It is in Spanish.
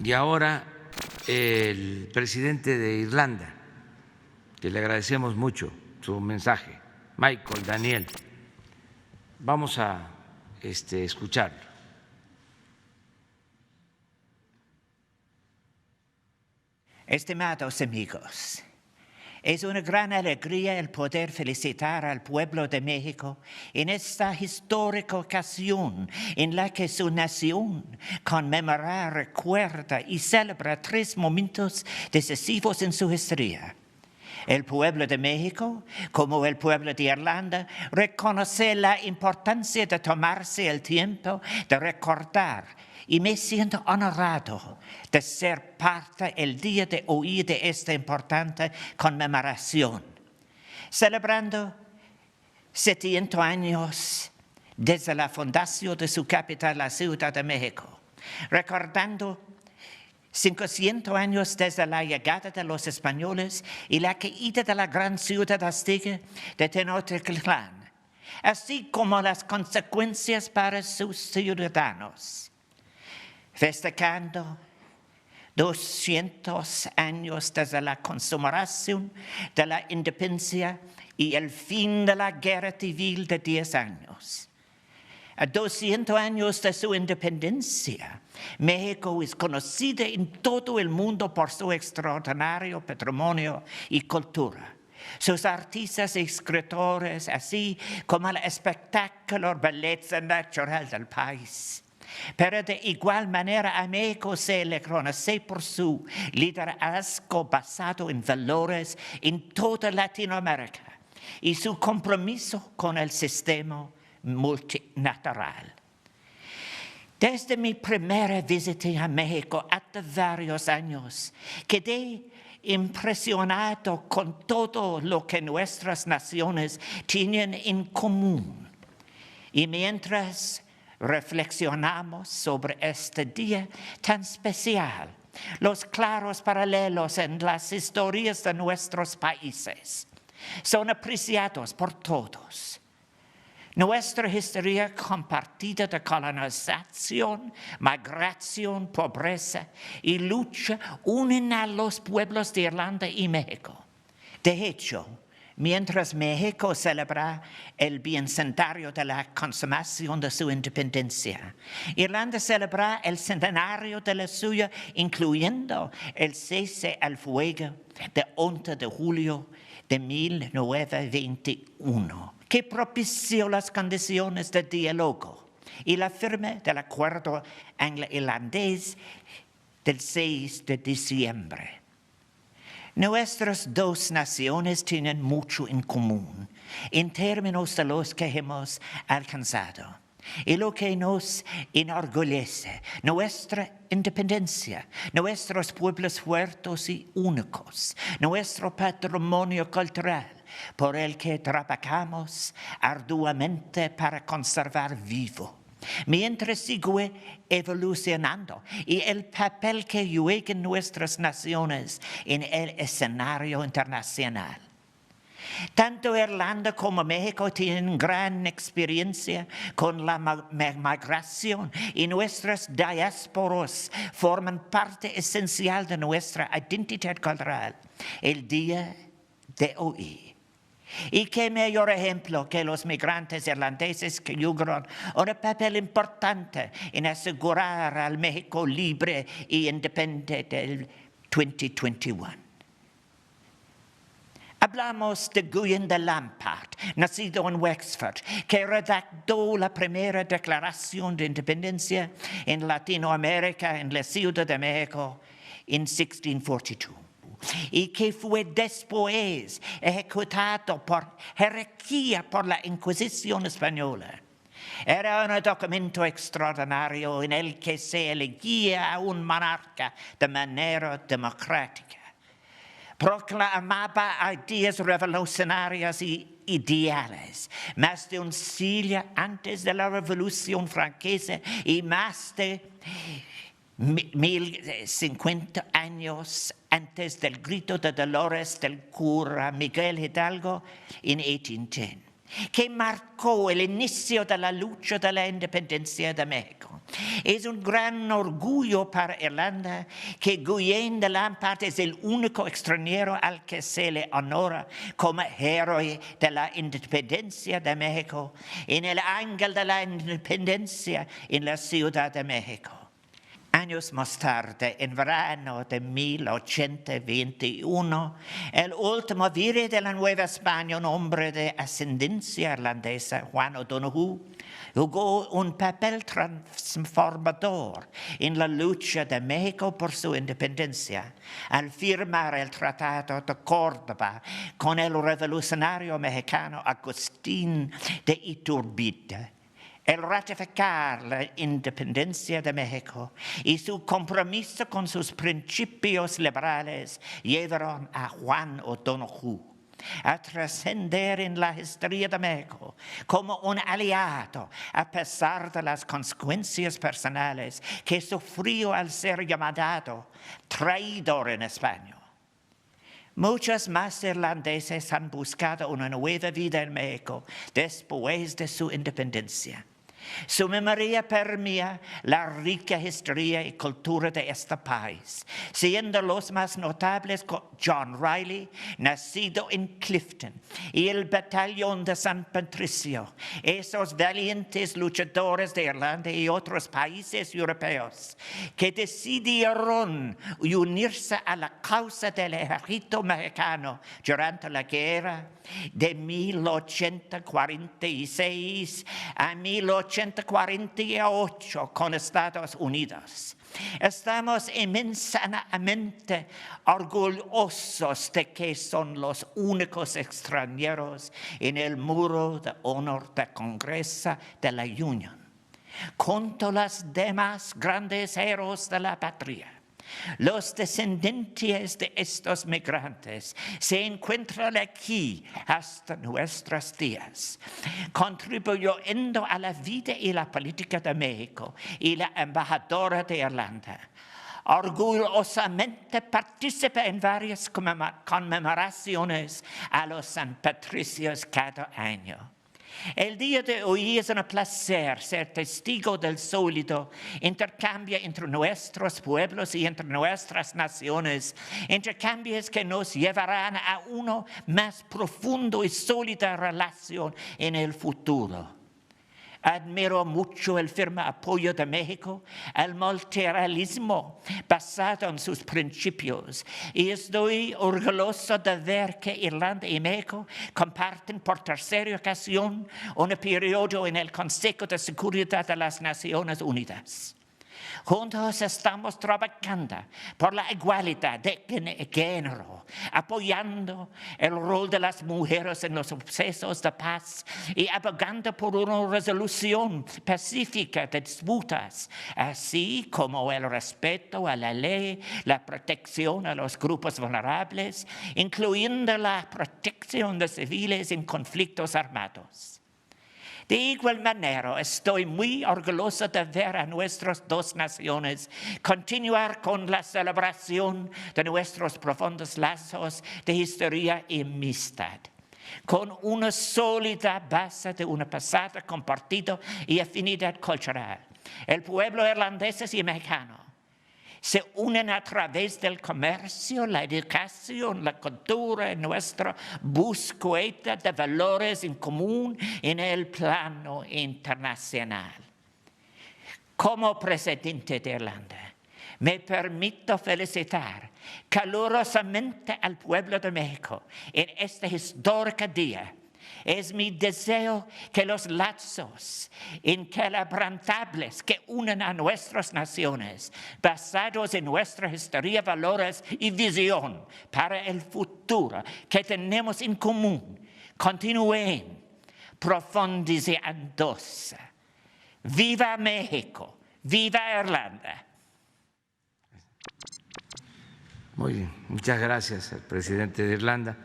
Y ahora el presidente de Irlanda, que le agradecemos mucho su mensaje, Michael Daniel. Vamos a escucharlo. Estimados amigos, es una gran alegría el poder felicitar al pueblo de México en esta histórica ocasión en la que su nación conmemora, recuerda y celebra 3 momentos decisivos en su historia. El pueblo de México, como el pueblo de Irlanda, reconoce la importancia de tomarse el tiempo de recordar, y me siento honrado de ser parte el día de hoy de esta importante conmemoración, celebrando 700 años desde la fundación de su capital, la Ciudad de México, recordando 500 años desde la llegada de los españoles y la caída de la gran ciudad azteca de Tenochtitlán, así como las consecuencias para sus ciudadanos. Festejando 200 años desde la consumación de la independencia y el fin de la guerra civil de 10 años. A 200 años de su independencia, México es conocida en todo el mundo por su extraordinario patrimonio y cultura. Sus artistas y escritores, así como la espectacular belleza natural del país. Pero de igual manera a México se le conoce por su liderazgo basado en valores en toda Latinoamérica y su compromiso con el sistema multilateral. Desde mi primera visita a México hace varios años, quedé impresionado con todo lo que nuestras naciones tienen en común. Y mientras reflexionamos sobre este día tan especial, los claros paralelos en las historias de nuestros países son apreciados por todos. Nuestra historia compartida de colonización, migración, pobreza y lucha unen a los pueblos de Irlanda y México. De hecho, mientras México celebra el bicentenario de la consumación de su independencia, Irlanda celebra el centenario de la suya, incluyendo el cese al fuego de 11 de julio de 1921, que propició las condiciones de diálogo y la firma del acuerdo anglo-irlandés del 6 de diciembre. Nuestras dos naciones tienen mucho en común en términos de los que hemos alcanzado y lo que nos enorgullece, nuestra independencia, nuestros pueblos fuertes y únicos, nuestro patrimonio cultural por el que trabajamos arduamente para conservar vivo, mientras sigue evolucionando, y el papel que juegan nuestras naciones en el escenario internacional. Tanto Irlanda como México tienen gran experiencia con la migración y nuestras diásporas forman parte esencial de nuestra identidad cultural el día de hoy. Y qué mayor ejemplo que los migrantes irlandeses que jugaron un papel importante en asegurar al México libre y independiente del 2021. Hablamos de Guyon de Lampard, nacido en Wexford, que redactó la primera declaración de independencia en Latinoamérica en la Ciudad de México en 1642. Y que fue después ejecutado por jerarquía por la Inquisición española. Era un documento extraordinario en el que se elegía a un monarca de manera democrática. Proclamaba ideas revolucionarias y ideales, más de un siglo antes de la Revolución Francesa y más de 1050 años antes del grito de dolores del cura Miguel Hidalgo en 1810. que marcó el inicio de la lucha de la independencia de México. Es un gran orgullo para Irlanda que Guillén de Lampart es el único extranjero al que se le honora como héroe de la independencia de México en el ángel de la independencia en la Ciudad de México. Años más tarde, en verano de 1821, el último virrey de la Nueva España, un hombre de ascendencia irlandesa, Juan O'Donoghue, jugó un papel transformador en la lucha de México por su independencia al firmar el Tratado de Córdoba con el revolucionario mexicano Agustín de Iturbide. El ratificar la independencia de México y su compromiso con sus principios liberales llevaron a Juan O'Donoghue a trascender en la historia de México como un aliado a pesar de las consecuencias personales que sufrió al ser llamado traidor en España. Muchos más irlandeses han buscado una nueva vida en México después de su independencia. Su memoria permea la rica historia y cultura de este país, siendo los más notables John Riley, nacido en Clifton, y el Batallón de San Patricio, esos valientes luchadores de Irlanda y otros países europeos que decidieron unirse a la causa del ejército mexicano durante la guerra de 1846 a 1848 con Estados Unidos. Estamos inmensamente orgullosos de que son los únicos extranjeros en el muro de honor del Congreso de la Unión, junto a los demás grandes héroes de la patria. Los descendientes de estos migrantes se encuentran aquí hasta nuestros días, contribuyendo a la vida y la política de México y la embajadora de Irlanda. Orgullosamente participa en varias conmemoraciones a los San Patricios cada año. El día de hoy es un placer ser testigo del sólido intercambio entre nuestros pueblos y entre nuestras naciones, intercambios que nos llevarán a una más profunda y sólida relación en el futuro. Admiro mucho el firme apoyo de México al multilateralismo basado en sus principios y estoy orgulloso de ver que Irlanda y México comparten por tercera ocasión un periodo en el Consejo de Seguridad de las Naciones Unidas. Juntos estamos trabajando por la igualdad de género, apoyando el rol de las mujeres en los procesos de paz y abogando por una resolución pacífica de disputas, así como el respeto a la ley, la protección a los grupos vulnerables, incluyendo la protección de civiles en conflictos armados. De igual manera, estoy muy orgulloso de ver a nuestras dos naciones continuar con la celebración de nuestros profundos lazos de historia y amistad, con una sólida base de un pasado compartido y afinidad cultural. El pueblo irlandés y mexicano se unen a través del comercio, la educación, la cultura, nuestra búsqueda de valores en común en el plano internacional. Como presidente de Irlanda, me permito felicitar calurosamente al pueblo de México en este histórico día. Es mi deseo que los lazos inquebrantables que unen a nuestras naciones, basados en nuestra historia, valores y visión para el futuro que tenemos en común, continúen profundizándose. ¡Viva México! ¡Viva Irlanda! Muy bien, muchas gracias al presidente de Irlanda.